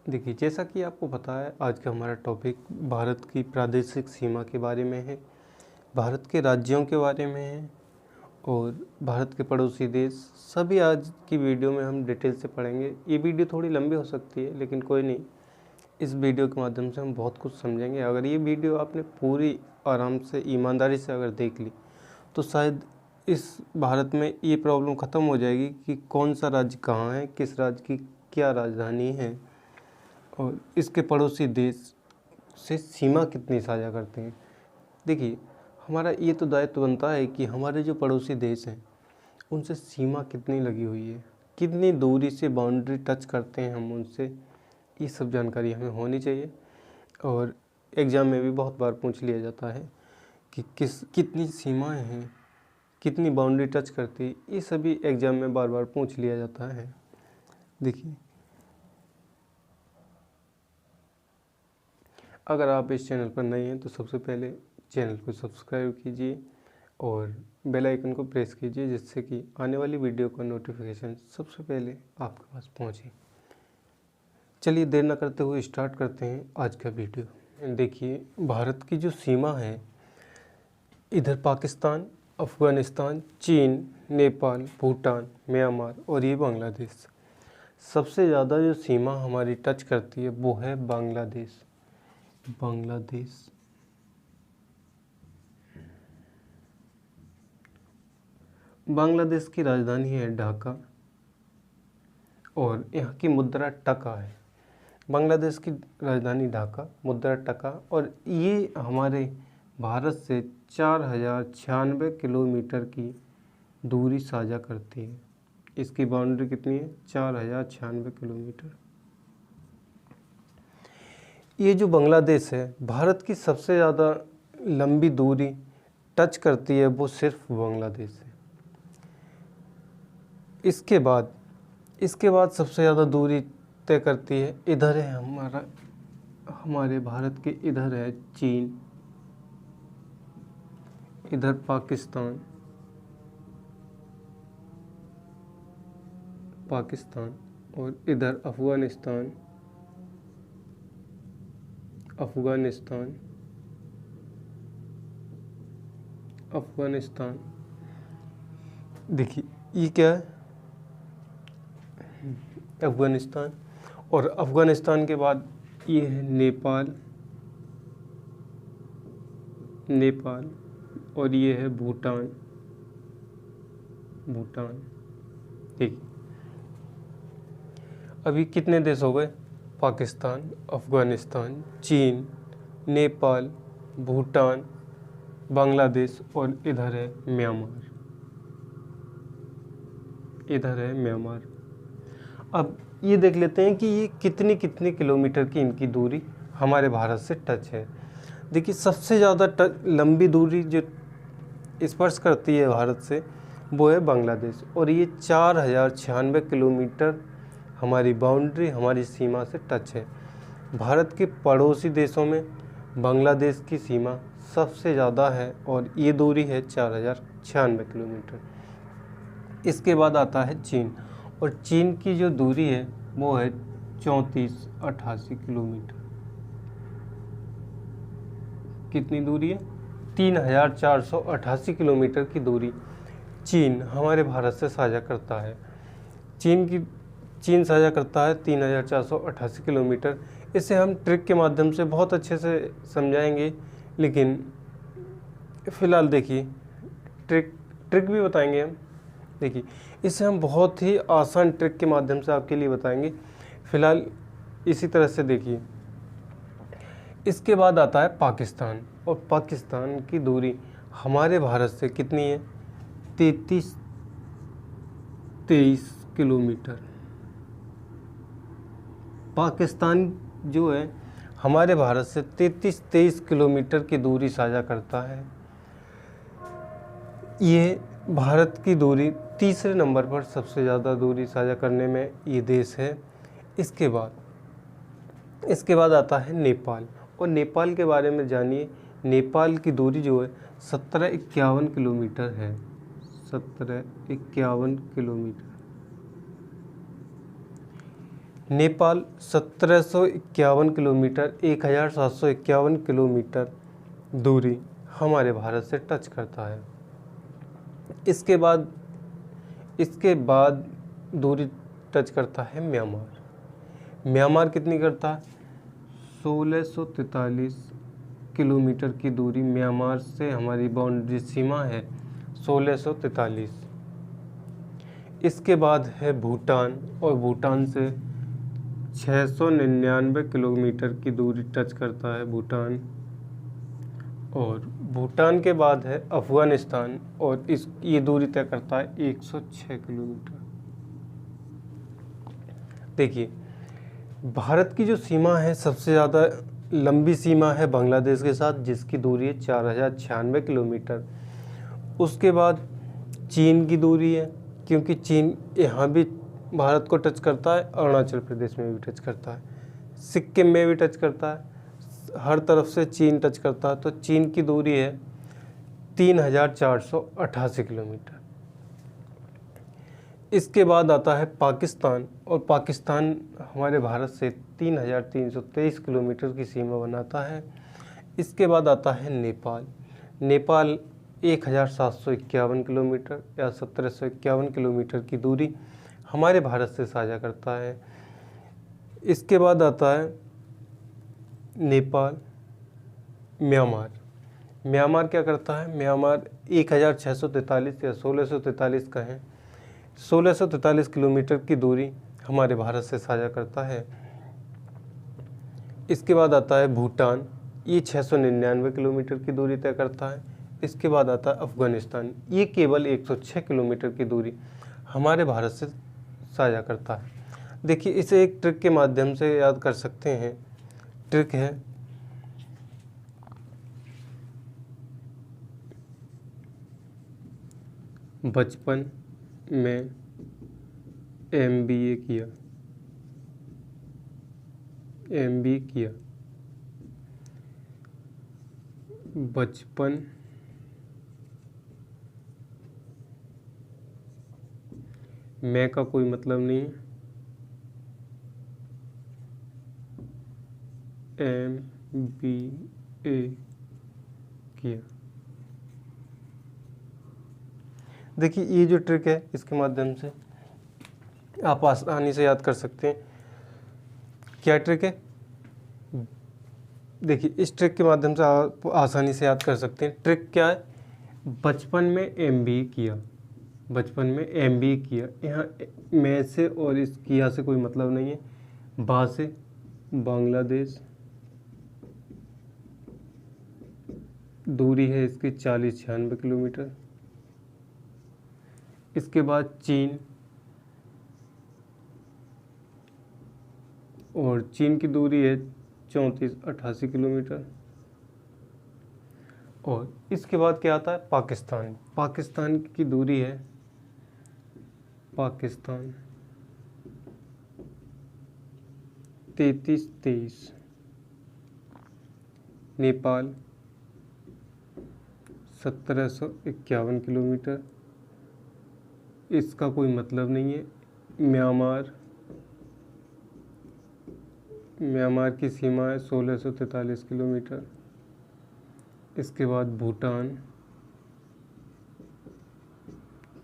देखिए, जैसा कि आपको पता है, आज का हमारा टॉपिक भारत की प्रादेशिक सीमा के बारे में है, भारत के राज्यों के बारे में है और भारत के पड़ोसी देश सभी आज की वीडियो में हम डिटेल से पढ़ेंगे। ये वीडियो थोड़ी लंबी हो सकती है, लेकिन कोई नहीं, इस वीडियो के माध्यम से हम बहुत कुछ समझेंगे। अगर ये वीडियो आपने पूरी आराम से ईमानदारी से अगर देख ली तो शायद इस भारत में ये प्रॉब्लम ख़त्म हो जाएगी कि कौन सा राज्य कहाँ है, किस राज्य की क्या राजधानी है और इसके पड़ोसी देश से सीमा कितनी साझा करते हैं। देखिए, हमारा ये तो दायित्व बनता है कि हमारे जो पड़ोसी देश हैं उनसे सीमा कितनी लगी हुई है, कितनी दूरी से बाउंड्री टच करते हैं हम उनसे, ये सब जानकारी हमें होनी चाहिए। और एग्ज़ाम में भी बहुत बार पूछ लिया जाता है कि कितनी सीमाएं हैं, कितनी बाउंड्री टच करती है, ये सभी एग्ज़ाम में बार बार पूछ लिया जाता है। देखिए, अगर आप इस चैनल पर नए हैं तो सबसे पहले चैनल को सब्सक्राइब कीजिए और बेल आइकन को प्रेस कीजिए, जिससे कि आने वाली वीडियो का नोटिफिकेशन सबसे पहले आपके पास पहुंचे। चलिए देर न करते हुए स्टार्ट करते हैं आज का वीडियो। देखिए, भारत की जो सीमा है, इधर पाकिस्तान, अफ़गानिस्तान, चीन, नेपाल, भूटान, म्यांमार और ये बांग्लादेश। सबसे ज़्यादा जो सीमा हमारी टच करती है वो है बांग्लादेश। बांग्लादेश की राजधानी है ढाका और यहाँ की मुद्रा टका है। बांग्लादेश की राजधानी ढाका, मुद्रा टका, और ये हमारे भारत से 4096 किलोमीटर की दूरी साझा करती है। इसकी बाउंड्री कितनी है? 4096 किलोमीटर। ये जो बांग्लादेश है, भारत की सबसे ज़्यादा लंबी दूरी टच करती है, वो सिर्फ बांग्लादेश है। इसके बाद सबसे ज़्यादा दूरी तय करती है, इधर है हमारे भारत के इधर है चीन, इधर पाकिस्तान और इधर अफ़गानिस्तान। देखिए, ये क्या है? अफ़गानिस्तान। और अफ़गानिस्तान के बाद ये है नेपाल और ये है भूटान। ठीक, अभी कितने देश हो गए? पाकिस्तान, अफ़गानिस्तान, चीन, नेपाल, भूटान, बांग्लादेश और इधर है म्यांमार। अब ये देख लेते हैं कि ये कितनी किलोमीटर की इनकी दूरी हमारे भारत से टच है। देखिए, सबसे ज़्यादा लंबी दूरी जो स्पर्श करती है भारत से वो है बांग्लादेश, और ये 4096 किलोमीटर हमारी बाउंड्री, हमारी सीमा से टच है। भारत के पड़ोसी देशों में बांग्लादेश की सीमा सबसे ज़्यादा है और ये दूरी है 4096 किलोमीटर। इसके बाद आता है चीन, और चीन की जो दूरी है वो है 3488 किलोमीटर। कितनी दूरी है? 3488 किलोमीटर की दूरी चीन हमारे भारत से साझा करता है। चीन साझा करता है 3488 किलोमीटर। इसे हम ट्रिक के माध्यम से बहुत अच्छे से समझाएंगे, लेकिन फ़िलहाल देखिए, ट्रिक भी बताएंगे हम। देखिए, इसे हम बहुत ही आसान ट्रिक के माध्यम से आपके लिए बताएंगे। फ़िलहाल इसी तरह से देखिए, इसके बाद आता है पाकिस्तान, और पाकिस्तान की दूरी हमारे भारत से कितनी है? 3323 किलोमीटर। पाकिस्तान जो है हमारे भारत से 3323 किलोमीटर की दूरी साझा करता है। ये भारत की दूरी तीसरे नंबर पर सबसे ज़्यादा दूरी साझा करने में ये देश है। इसके बाद आता है नेपाल, और नेपाल के बारे में जानिए। नेपाल की दूरी जो है 1751 किलोमीटर है। 1751 किलोमीटर। नेपाल 1751 किलोमीटर, 1751 किलोमीटर दूरी हमारे भारत से टच करता है। इसके बाद दूरी टच करता है म्यांमार। म्यांमार कितनी करता है? 1643 किलोमीटर की दूरी म्यांमार से हमारी बाउंड्री सीमा है 1643। इसके बाद है भूटान, और भूटान से 699 किलोमीटर की दूरी टच करता है भूटान। और भूटान के बाद है अफ़गानिस्तान, और ये दूरी तय करता है 106 किलोमीटर। देखिए, भारत की जो सीमा है सबसे ज़्यादा लंबी सीमा है बांग्लादेश के साथ, जिसकी दूरी है 4096 किलोमीटर। उसके बाद चीन की दूरी है, क्योंकि चीन यहाँ भी भारत को टच करता है, अरुणाचल प्रदेश में भी टच करता है, सिक्किम में भी टच करता है, हर तरफ से चीन टच करता है। तो चीन की दूरी है 3488 किलोमीटर। इसके बाद आता है पाकिस्तान, और पाकिस्तान हमारे भारत से 3323 किलोमीटर की सीमा बनाता है। इसके बाद आता है नेपाल। नेपाल 1751 किलोमीटर या 1751 किलोमीटर की दूरी हमारे भारत से साझा करता है। इसके बाद आता है नेपाल म्यांमार। म्यांमार क्या करता है? म्यांमार 1643 या 1643 कहें, 1643 किलोमीटर की दूरी हमारे भारत से साझा करता है। इसके बाद आता है भूटान, ये 699 किलोमीटर की दूरी तय करता है। इसके बाद आता है अफ़गानिस्तान, ये केवल 106 किलोमीटर की दूरी हमारे भारत से साझा करता है। देखिए, इसे एक ट्रिक के माध्यम से याद कर सकते हैं। ट्रिक है, बचपन में MBA किया, बचपन में का कोई मतलब नहीं है, MBA किया। देखिए, ये जो ट्रिक है इसके माध्यम से आप आसानी से याद कर सकते हैं। क्या ट्रिक है? देखिए, इस ट्रिक के माध्यम से आप आसानी से याद कर सकते हैं। ट्रिक क्या है? बचपन में MBA किया, बचपन में MBA किया। यहाँ मैं से और इस किया से कोई मतलब नहीं है। बा से बांग्लादेश, दूरी है इसकी 4096 किलोमीटर। इसके बाद चीन, और चीन की दूरी है 3488 किलोमीटर। और इसके बाद क्या आता है? पाकिस्तान। पाकिस्तान की दूरी है, पाकिस्तान 3323। नेपाल 1751 किलोमीटर, इसका कोई मतलब नहीं है। म्यांमार की सीमा है 1643 किलोमीटर। इसके बाद भूटान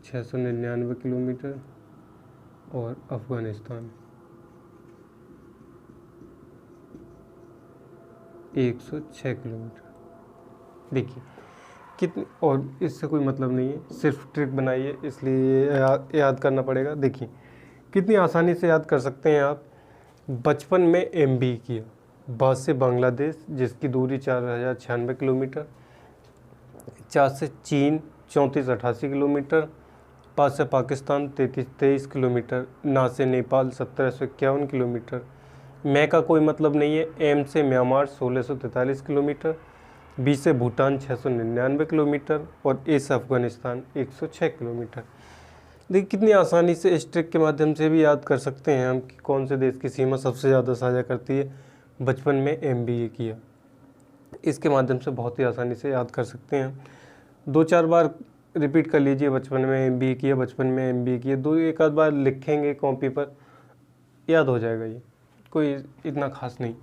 699 किलोमीटर, और अफ़गानिस्तान 106 किलोमीटर। देखिए कितनी, और इससे कोई मतलब नहीं है, सिर्फ ट्रिक बनाई है इसलिए याद करना पड़ेगा। देखिए कितनी आसानी से याद कर सकते हैं आप। बचपन में MBA किया, बाद से बांग्लादेश जिसकी दूरी 4096 किलोमीटर, 4 से चीन 3488 किलोमीटर, 5 से पाकिस्तान 3323 किलोमीटर, ना से नेपाल 1751 किलोमीटर, मैं का कोई मतलब नहीं है। M से म्यांमार 1643 किलोमीटर, B से भूटान 699 किलोमीटर, और A से अफ़गानिस्तान 106 किलोमीटर। देखिए कितनी आसानी से इस ट्रिक के माध्यम से भी याद कर सकते हैं हम कि कौन से देश की सीमा सबसे ज़्यादा साझा करती है। बचपन में MBA किया, इसके माध्यम से बहुत ही आसानी से याद कर सकते हैं। 2-4 बार रिपीट कर लीजिए, बचपन में MBA किया, बचपन में MBA किया। एक आध बार लिखेंगे कॉपी पर याद हो जाएगा, ये कोई इतना खास नहीं।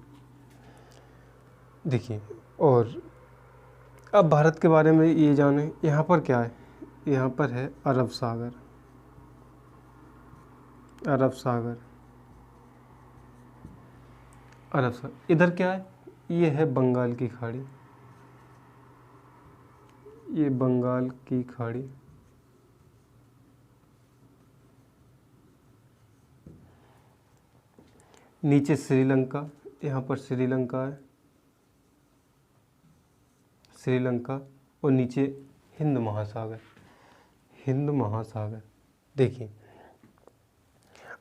देखिए, और अब भारत के बारे में ये जाने, यहाँ पर क्या है, यहाँ पर है अरब सागर। अरब सागर, अरब सागर। इधर क्या है, ये है बंगाल की खाड़ी, ये बंगाल की खाड़ी। नीचे श्रीलंका, यहाँ पर श्रीलंका है, श्रीलंका। और नीचे हिंद महासागर, हिंद महासागर। देखिए,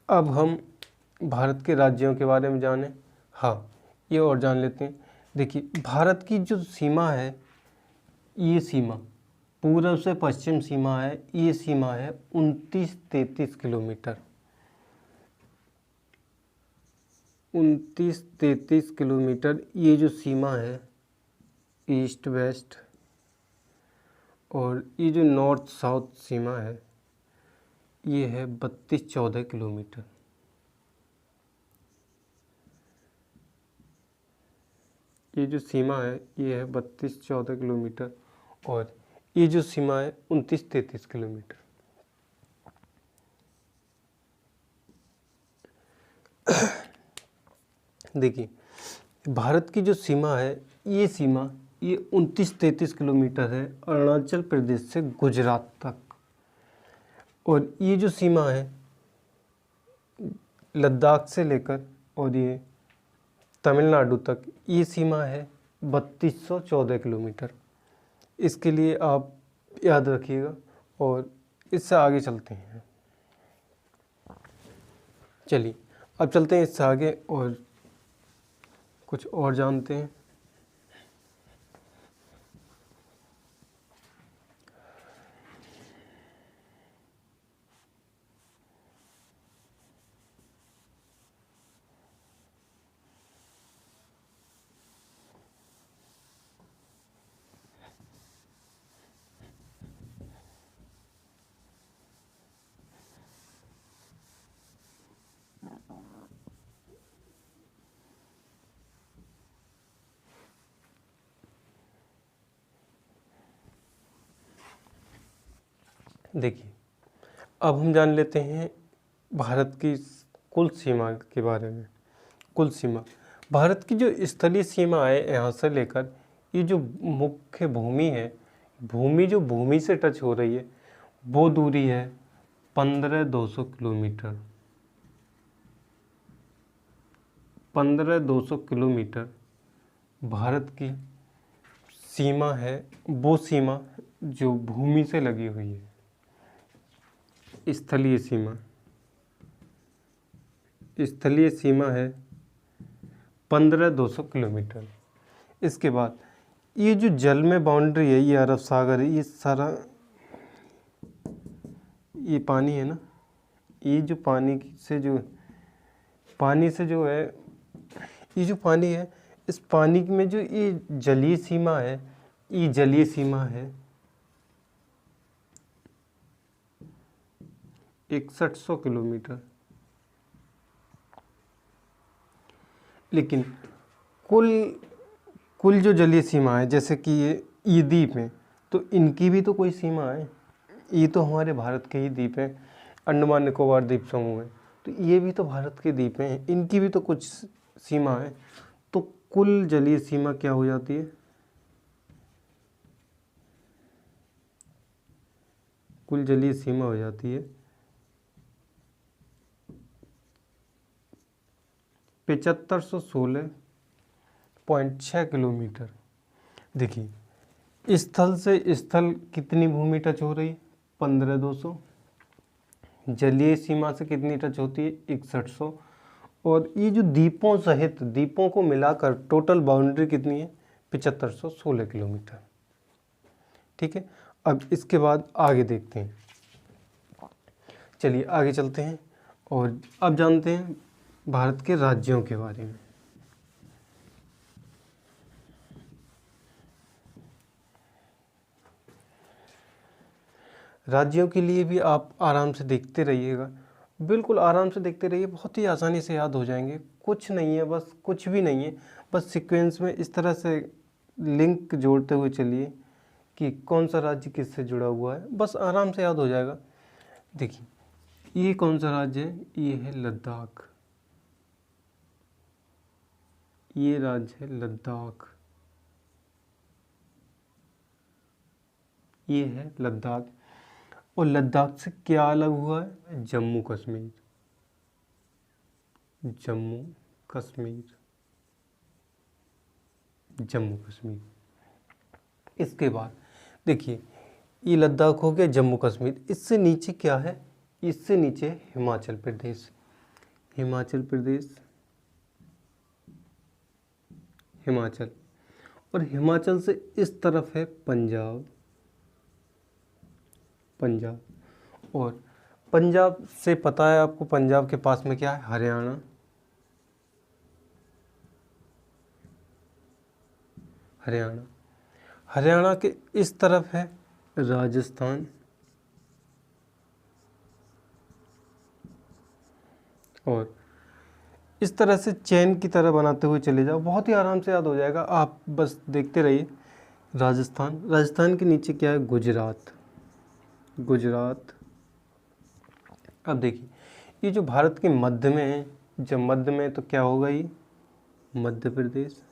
अब हम भारत के राज्यों के बारे में जाने। हाँ, ये और जान लेते हैं। देखिए, भारत की जो सीमा है, ये सीमा पूर्व से पश्चिम सीमा है, ये सीमा है 29-33 किलोमीटर। 29-33 किलोमीटर ये जो सीमा है, ईस्ट वेस्ट। और ये जो नॉर्थ साउथ सीमा है, ये है 32-14 किलोमीटर। ये जो सीमा है, ये है 32-14 किलोमीटर। और ये जो सीमा है 29-33 किलोमीटर। देखिए, भारत की जो सीमा है, ये सीमा ये 29-33 किलोमीटर है अरुणाचल प्रदेश से गुजरात तक। और ये जो सीमा है लद्दाख से लेकर और ये तमिलनाडु तक, ये सीमा है 3214 किलोमीटर। इसके लिए आप याद रखिएगा। और इससे आगे चलते हैं। चलिए, अब चलते हैं इससे आगे और कुछ और जानते हैं। देखिए, अब हम जान लेते हैं भारत की कुल सीमा के बारे में। कुल सीमा, भारत की जो स्थलीय सीमा है, यहाँ से लेकर ये जो मुख्य भूमि है, भूमि जो भूमि से टच हो रही है, वो दूरी है 15,200 किलोमीटर। 15,200 किलोमीटर भारत की सीमा है, वो सीमा जो भूमि से लगी हुई है, स्थलीय सीमा। स्थलीय सीमा है 15,200 किलोमीटर। इसके बाद ये जो जल में बाउंड्री है, ये अरब सागर है, ये सारा ये पानी है ना, ये जो पानी से जो है, ये जो पानी है, इस पानी में जो ये जलीय सीमा है, ये जलीय सीमा है 6100 किलोमीटर। लेकिन कुल जो जलीय सीमा है, जैसे कि ये द्वीप हैं, तो इनकी भी तो कोई सीमा है। ये तो हमारे भारत के ही द्वीप हैं, अंडमान निकोबार द्वीप समूह है, तो ये भी तो भारत के द्वीप हैं, इनकी भी तो कुछ सीमा है। तो कुल जलीय सीमा क्या हो जाती है, कुल जलीय सीमा हो जाती है 7516.6 किलोमीटर। देखिए, स्थल से स्थल कितनी भूमि टच हो रही है, 15,200। जलीय सीमा से कितनी टच होती है, 6100। और ये जो द्वीपों सहित, द्वीपों को मिलाकर टोटल बाउंड्री कितनी है, 7516 किलोमीटर। ठीक है, अब इसके बाद आगे देखते हैं। चलिए आगे चलते हैं और अब जानते हैं भारत के राज्यों के बारे में। राज्यों के लिए भी आप आराम से देखते रहिएगा। बिल्कुल आराम से देखते रहिए, बहुत ही आसानी से याद हो जाएंगे। कुछ नहीं है, बस कुछ भी नहीं है, बस सीक्वेंस में इस तरह से लिंक जोड़ते हुए चलिए कि कौन सा राज्य किससे जुड़ा हुआ है, बस आराम से याद हो जाएगा। देखिए, ये कौन सा राज्य है? ये है लद्दाख। ये राज्य है लद्दाख। ये है लद्दाख। और लद्दाख से क्या अलग हुआ है? जम्मू कश्मीर। जम्मू कश्मीर। जम्मू कश्मीर। इसके बाद देखिए, ये लद्दाख हो गया, जम्मू कश्मीर। इससे नीचे क्या है? इससे नीचे हिमाचल प्रदेश। हिमाचल प्रदेश, हिमाचल। और हिमाचल से इस तरफ है पंजाब। पंजाब। और पंजाब से पता है आपको, पंजाब के पास में क्या है? हरियाणा। हरियाणा। हरियाणा के इस तरफ है राजस्थान। और इस तरह से चेन की तरह बनाते हुए चले जाओ, बहुत ही आराम से याद हो जाएगा, आप बस देखते रहिए। राजस्थान। राजस्थान के नीचे क्या है? गुजरात। गुजरात। अब देखिए, ये जो भारत के मध्य में है, जब मध्य में है तो क्या होगा? ये मध्य प्रदेश।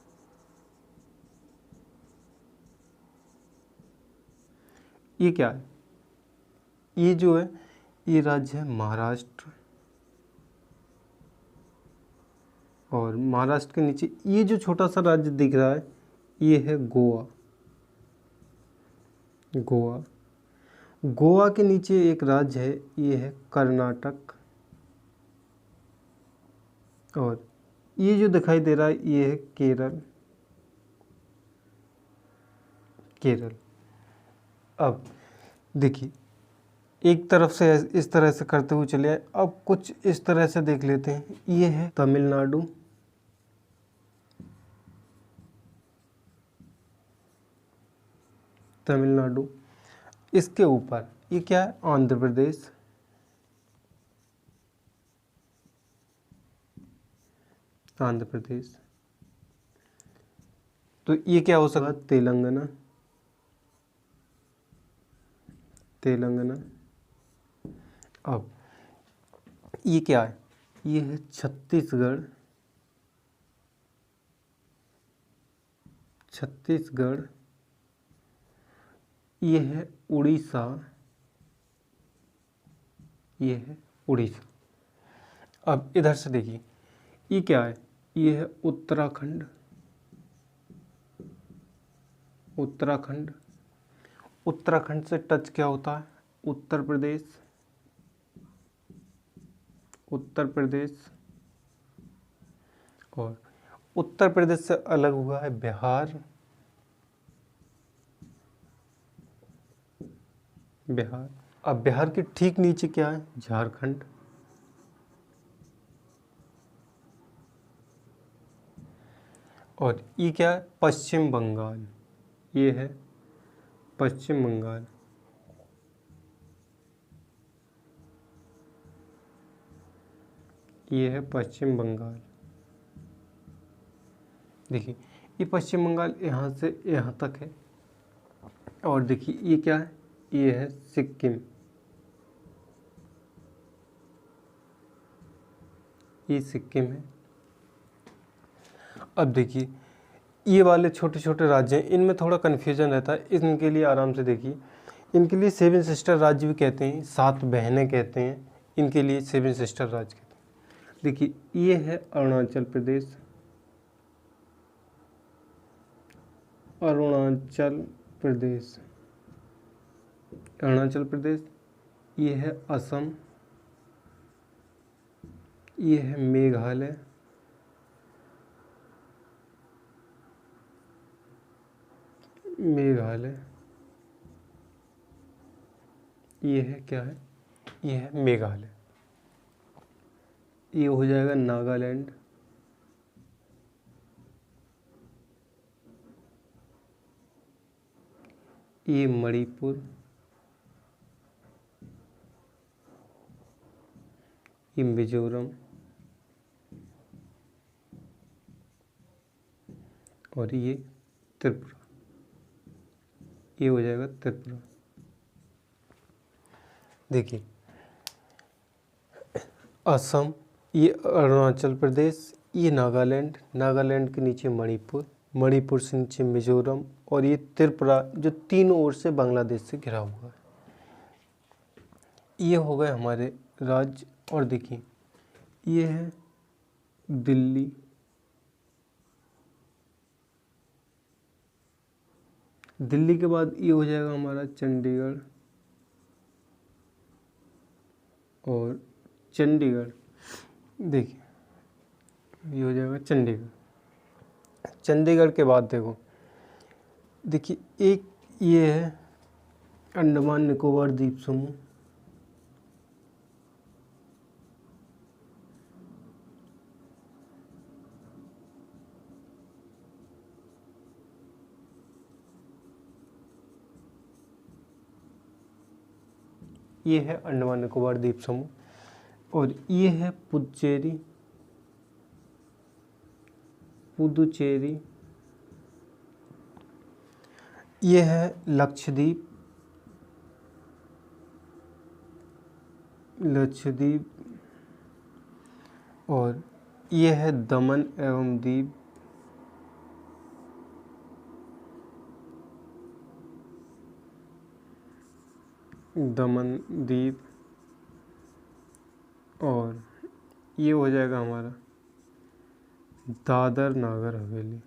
ये क्या है? ये जो है, ये राज्य है महाराष्ट्र। और महाराष्ट्र के नीचे ये जो छोटा सा राज्य दिख रहा है, ये है गोवा। गोवा। गोवा के नीचे एक राज्य है, ये है कर्नाटक। और ये जो दिखाई दे रहा है, ये है केरल। केरल। अब देखिए, एक तरफ से इस तरह से करते हुए चले आए, अब कुछ इस तरह से देख लेते हैं। ये है तमिलनाडु। तमिलनाडु। इसके ऊपर ये क्या है? आंध्र प्रदेश। आंध्र प्रदेश। तो ये क्या हो सकता? तेलंगाना। तेलंगाना। अब ये क्या है? ये है छत्तीसगढ़। छत्तीसगढ़। ये है उड़ीसा। ये है उड़ीसा। अब इधर से देखिए, ये क्या है? ये है उत्तराखंड। उत्तराखंड। उत्तराखंड से टच क्या होता है? उत्तर प्रदेश। उत्तर प्रदेश। और उत्तर प्रदेश से अलग हुआ है बिहार। बिहार। अब बिहार के ठीक नीचे क्या है? झारखंड। और ये क्या है? पश्चिम बंगाल। ये है पश्चिम बंगाल। ये है पश्चिम बंगाल। देखिए, ये पश्चिम बंगाल यहाँ से यहाँ तक है। और देखिए, ये क्या है? ये है सिक्किम। ये सिक्किम है। अब देखिए, ये वाले छोटे छोटे राज्य हैं, इनमें थोड़ा कन्फ्यूजन रहता है, इनके लिए आराम से देखिए। इनके लिए सेवन सिस्टर राज्य भी कहते हैं, 7 बहनें कहते हैं, इनके लिए सेवन सिस्टर राज्य कहते हैं। देखिए, ये है अरुणाचल प्रदेश। अरुणाचल प्रदेश। अरुणाचल प्रदेश। ये है असम। ये है मेघालय। मेघालय। ये है क्या है? ये है मेघालय। ये हो जाएगा नागालैंड। ये मणिपुर। ये मिजोरम और ये त्रिपुरा, ये हो जाएगा त्रिपुरा। देखिए असम, ये अरुणाचल प्रदेश, ये नागालैंड, नागालैंड के नीचे मणिपुर, मणिपुर से नीचे मिजोरम और ये त्रिपुरा जो तीनों ओर से बांग्लादेश से घिरा हुआ है। ये हो गए हमारे राज्य। और देखिए ये है दिल्ली, दिल्ली के बाद ये हो जाएगा हमारा चंडीगढ़, और चंडीगढ़ देखिए ये हो जाएगा चंडीगढ़। चंडीगढ़ के बाद देखिए एक ये है अंडमान निकोबार द्वीप समूह, ये है अंडमान निकोबार द्वीप समूह। और ये है पुडुचेरी, पुदुचेरी, ये है लक्षद्वीप, लक्षद्वीप, और ये है दमन एवं दीव, दमन दीव, और ये हो जाएगा हमारा दादर नागर हवेली,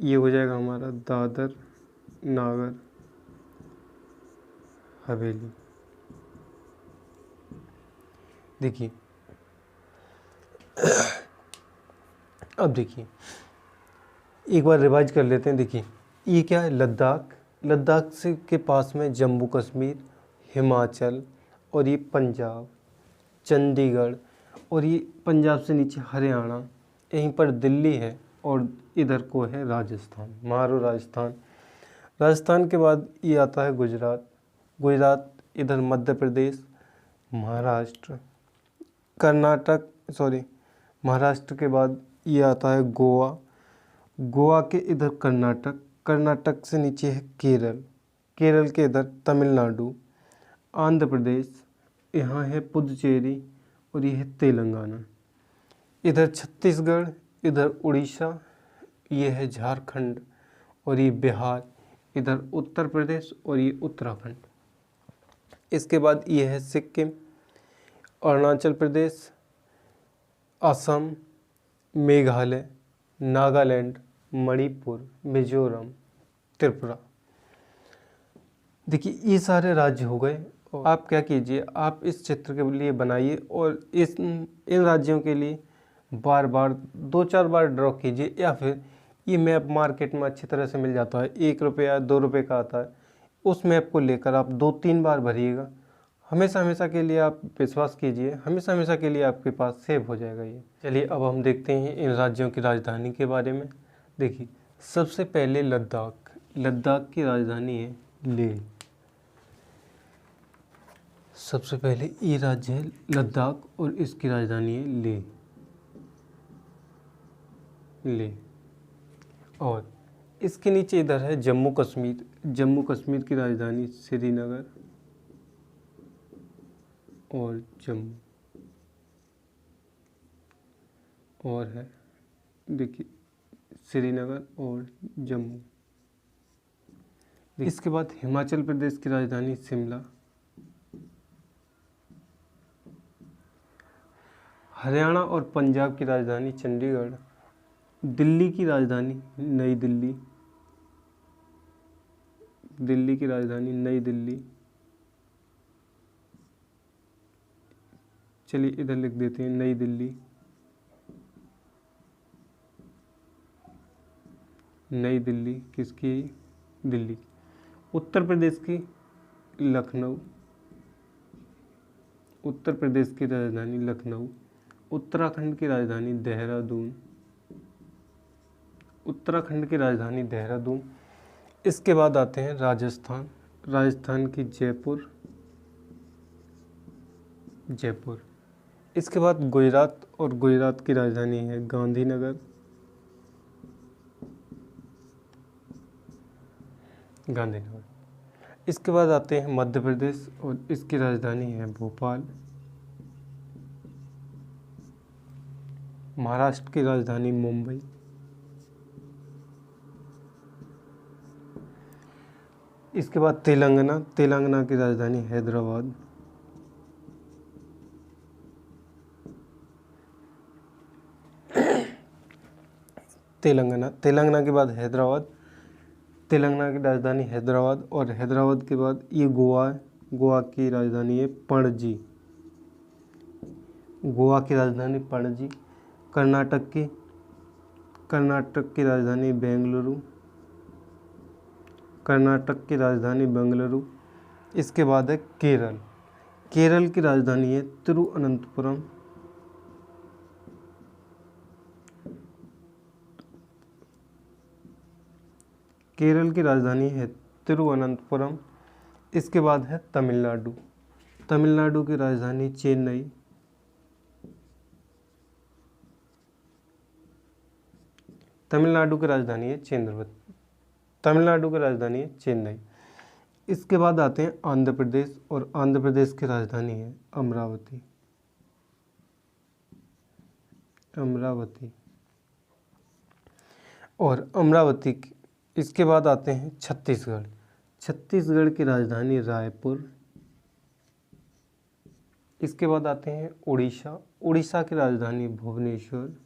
ये हो जाएगा हमारा दादर नागर हवेली। देखिए अब देखिए एक बार रिवाइज कर लेते हैं। देखिए ये क्या है, लद्दाख, लद्दाख से के पास में जम्मू कश्मीर, हिमाचल, और ये पंजाब, चंडीगढ़, और ये पंजाब से नीचे हरियाणा, यहीं पर दिल्ली है, और इधर को है राजस्थान, मारो राजस्थान। राजस्थान के बाद ये आता है गुजरात, गुजरात, इधर मध्य प्रदेश, महाराष्ट्र, कर्नाटक, सॉरी महाराष्ट्र के बाद ये आता है गोवा, गोवा के इधर कर्नाटक, कर्नाटक से नीचे है केरल, केरल के इधर तमिलनाडु, आंध्र प्रदेश, यहाँ है पुदुचेरी, और ये है तेलंगाना, इधर छत्तीसगढ़, इधर उड़ीसा, ये है झारखंड, और ये बिहार, इधर उत्तर प्रदेश, और ये उत्तराखंड। इसके बाद ये है सिक्किम, अरुणाचल प्रदेश, असम, मेघालय, नागालैंड, मणिपुर, मिजोरम, त्रिपुरा। देखिए ये सारे राज्य हो गए। और आप क्या कीजिए, आप इस चित्र के लिए बनाइए और इन राज्यों के लिए बार बार 2-4 बार ड्रॉ कीजिए, या फिर ये मैप मार्केट में अच्छी तरह से मिल जाता है, 1 रुपया 2 रुपये का आता है, उस मैप को लेकर आप 2-3 बार भरिएगा। हमेशा हमेशा के लिए आप विश्वास कीजिए, हमेशा हमेशा के लिए आपके पास सेव हो जाएगा ये। चलिए अब हम देखते हैं इन राज्यों की राजधानी के बारे में। देखिए सबसे पहले लद्दाख, लद्दाख की राजधानी है लेह। सबसे पहले ये राज्य है लद्दाख और इसकी राजधानी है लेह, लेह। और इसके नीचे इधर है जम्मू कश्मीर, जम्मू कश्मीर की राजधानी श्रीनगर और जम्मू, और है देखिए श्रीनगर और जम्मू। इसके बाद हिमाचल प्रदेश की राजधानी शिमला, हरियाणा और पंजाब की राजधानी चंडीगढ़, दिल्ली की राजधानी नई दिल्ली, दिल्ली की राजधानी नई दिल्ली। चलिए इधर लिख देते हैं नई दिल्ली, नई दिल्ली किसकी, दिल्ली। उत्तर प्रदेश की लखनऊ, उत्तर प्रदेश की राजधानी लखनऊ। उत्तराखंड की राजधानी देहरादून, उत्तराखंड की राजधानी देहरादून। इसके बाद आते हैं राजस्थान, राजस्थान की जयपुर, जयपुर। इसके बाद गुजरात, और गुजरात की राजधानी है गांधीनगर। गांधीनगर। इसके बाद आते हैं मध्य प्रदेश, और इसकी राजधानी है भोपाल। महाराष्ट्र की राजधानी मुंबई। इसके बाद तेलंगाना। तेलंगाना की राजधानी हैदराबाद। तेलंगाना। तेलंगाना के बाद हैदराबाद। तेलंगाना की राजधानी हैदराबाद, और हैदराबाद के बाद ये गोवा है। गोवा की राजधानी है पणजी। गोवा की राजधानी पणजी। कर्नाटक की राजधानी बेंगलुरु। कर्नाटक की राजधानी बेंगलुरु। इसके बाद है केरल। केरल की राजधानी है तिरुअनंतपुरम। केरल की राजधानी है तिरुवनंतपुरम। इसके बाद है तमिलनाडु। तमिलनाडु की राजधानी चेन्नई। तमिलनाडु की राजधानी है चेन्नई। इसके बाद आते हैं आंध्र प्रदेश, और आंध्र प्रदेश की राजधानी है अमरावती। और इसके बाद आते हैं छत्तीसगढ़। छत्तीसगढ़ की राजधानी रायपुर। इसके बाद आते हैं उड़ीसा। उड़ीसा की राजधानी भुवनेश्वर।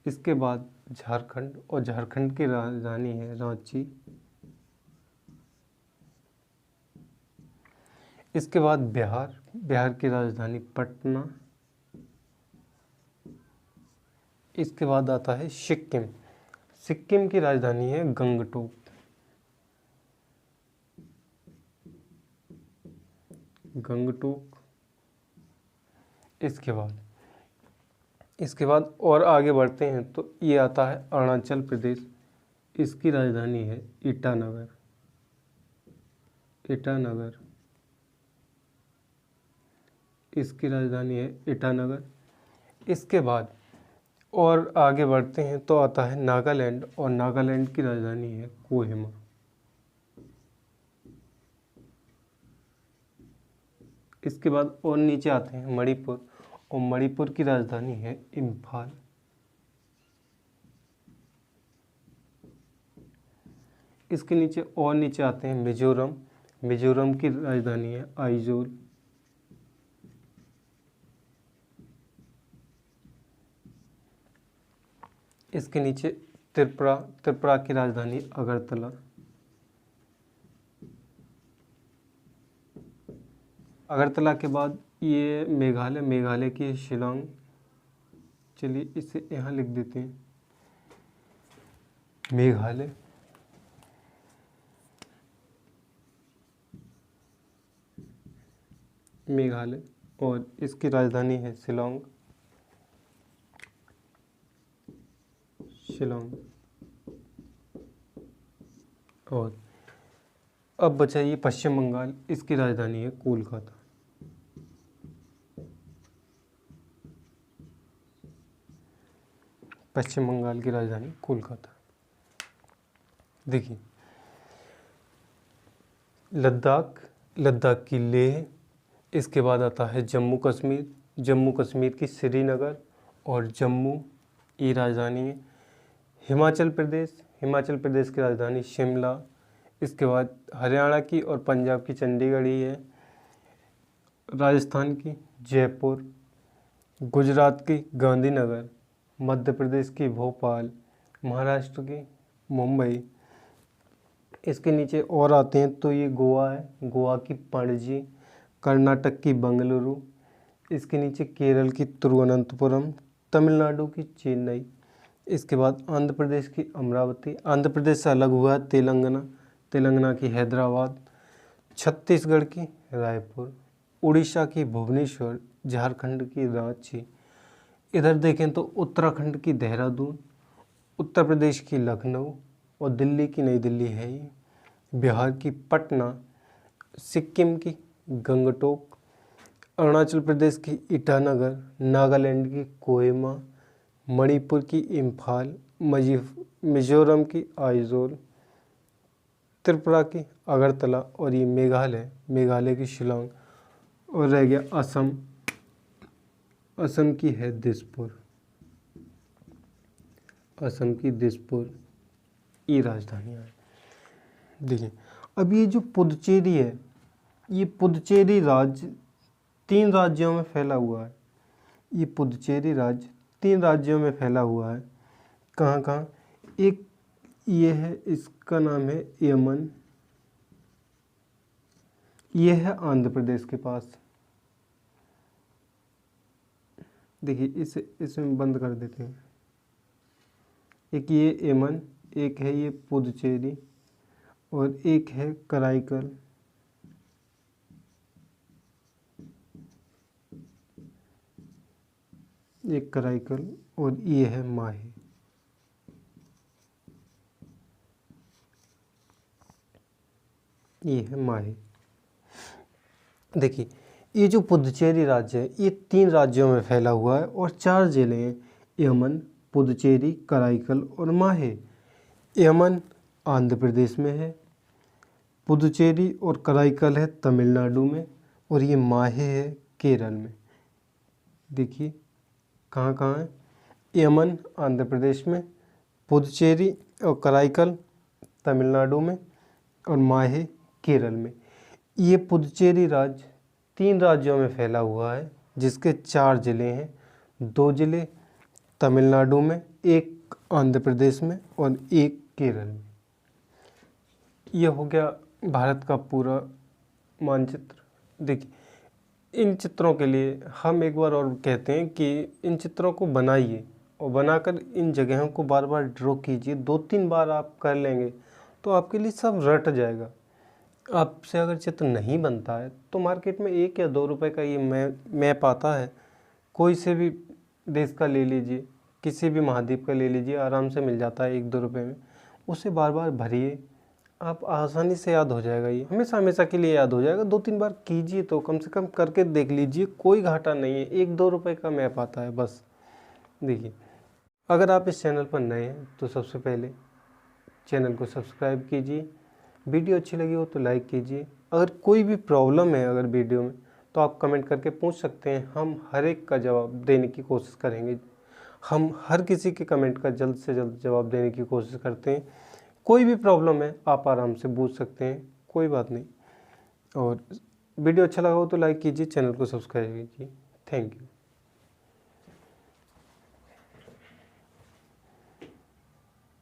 इसके बाद झारखंड, और झारखंड की राजधानी है रांची। इसके बाद बिहार। बिहार की राजधानी पटना। इसके बाद आता है सिक्किम। सिक्किम की राजधानी है गंगटोक। इसके बाद और आगे बढ़ते हैं तो ये आता है अरुणाचल प्रदेश। इसकी राजधानी है ईटानगर। इसकी राजधानी है ईटानगर। इसके बाद और आगे बढ़ते हैं तो आता है नागालैंड, और नागालैंड की राजधानी है कोहिमा। इसके बाद और नीचे आते हैं मणिपुर, और मणिपुर की राजधानी है इम्फाल। इसके नीचे आते हैं मिजोरम। मिजोरम की राजधानी है आइजोल। इसके नीचे त्रिपुरा की राजधानी अगरतला। अगरतला के बाद ये मेघालय की है शिलांग। चलिए इसे यहाँ लिख देते हैं मेघालय, और इसकी राजधानी है शिलांग। और अब बचा ये पश्चिम बंगाल। इसकी राजधानी है कोलकाता। पश्चिम बंगाल की राजधानी कोलकाता। देखिए लद्दाख की लेह। इसके बाद आता है जम्मू कश्मीर की श्रीनगर और जम्मू, ये राजधानी है। हिमाचल प्रदेश की राजधानी शिमला। इसके बाद हरियाणा की और पंजाब की चंडीगढ़ ही है। राजस्थान की जयपुर, गुजरात की गांधीनगर, मध्य प्रदेश की भोपाल, महाराष्ट्र की मुंबई। इसके नीचे और आते हैं तो ये गोवा है, गोवा की पणजी, कर्नाटक की बेंगलुरु। इसके नीचे केरल की तिरुवनंतपुरम, तमिलनाडु की चेन्नई। इसके बाद आंध्र प्रदेश की अमरावती। आंध्र प्रदेश से अलग हुआ है तेलंगाना की हैदराबाद, छत्तीसगढ़ की रायपुर, उड़ीसा की भुवनेश्वर, झारखंड की रांची। इधर देखें तो उत्तराखंड की देहरादून, उत्तर प्रदेश की लखनऊ, और दिल्ली की नई दिल्ली है ये। बिहार की पटना, सिक्किम की गंगटोक, अरुणाचल प्रदेश की ईटानगर, नागालैंड की कोहिमा, मणिपुर की इम्फाल, मिजोरम की आइजोल, त्रिपुरा की अगरतला, और ये मेघालय की शिलांग, और रह गया असम। असम की है दिसपुर। असम की दिसपुर ये राजधानियाँ हैं। देखिए, अब ये जो पुदुचेरी है, ये पुदुचेरी राज्य 3 राज्यों में फैला हुआ है। ये पुदुचेरी राज्य 3 राज्यों में फैला हुआ है। कहाँ कहाँ? एक ये है, इसका नाम है यमन, ये है आंध्र प्रदेश के पास। देखिए, इसमें बंद कर देते हैं। एक ये यमन, एक है ये पुदुचेरी, और एक है कराईकल। एक कराईकल, और ये है माहे। ये है माहे। देखिए, ये जो पुदुचेरी राज्य है ये 3 राज्यों में फैला हुआ है और 4 जिले हैं, यमन, पुदुचेरी, कराईकल और माहे। यमन आंध्र प्रदेश में है, पुदुचेरी और कराईकल है तमिलनाडु में, और ये माहे है केरल में। देखिए कहाँ कहाँ है? यमन आंध्र प्रदेश में, पुदुचेरी और कराईकल तमिलनाडु में, और माहे केरल में। ये पुदुचेरी राज्य 3 राज्यों में फैला हुआ है जिसके 4 जिले हैं, 2 जिले तमिलनाडु में, 1 आंध्र प्रदेश में और 1 केरल में। ये हो गया भारत का पूरा मानचित्र। देखिए, इन चित्रों के लिए हम एक बार और कहते हैं कि इन चित्रों को बनाइए और बनाकर इन जगहों को बार बार ड्रॉ कीजिए। 2-3 बार आप कर लेंगे तो आपके लिए सब रट जाएगा। आपसे अगर चित्र नहीं बनता है तो मार्केट में 1 या 2 रुपए का ये मैप आता है, कोई से भी देश का ले लीजिए, किसी भी महाद्वीप का ले लीजिए, आराम से मिल जाता है 1-2 रुपए में। उसे बार बार भरिए, आप आसानी से याद हो जाएगा। ये हमेशा हमेशा के लिए याद हो जाएगा। 2-3 बार कीजिए तो कम से कम करके देख लीजिए, कोई घाटा नहीं है। 1-2 रुपए का मैप आता है बस। देखिए, अगर आप इस चैनल पर नए हैं तो सबसे पहले चैनल को सब्सक्राइब कीजिए। वीडियो अच्छी लगी हो तो लाइक कीजिए। अगर कोई भी प्रॉब्लम है अगर वीडियो में तो आप कमेंट करके पूछ सकते हैं, हम हर एक का जवाब देने की कोशिश करेंगे। हम हर किसी के कमेंट का जल्द से जल्द जवाब देने की कोशिश करते हैं। कोई भी प्रॉब्लम है आप आराम से पूछ सकते हैं, कोई बात नहीं। और वीडियो अच्छा लगा हो तो लाइक कीजिए, चैनल को सब्सक्राइब कीजिए। Thank you.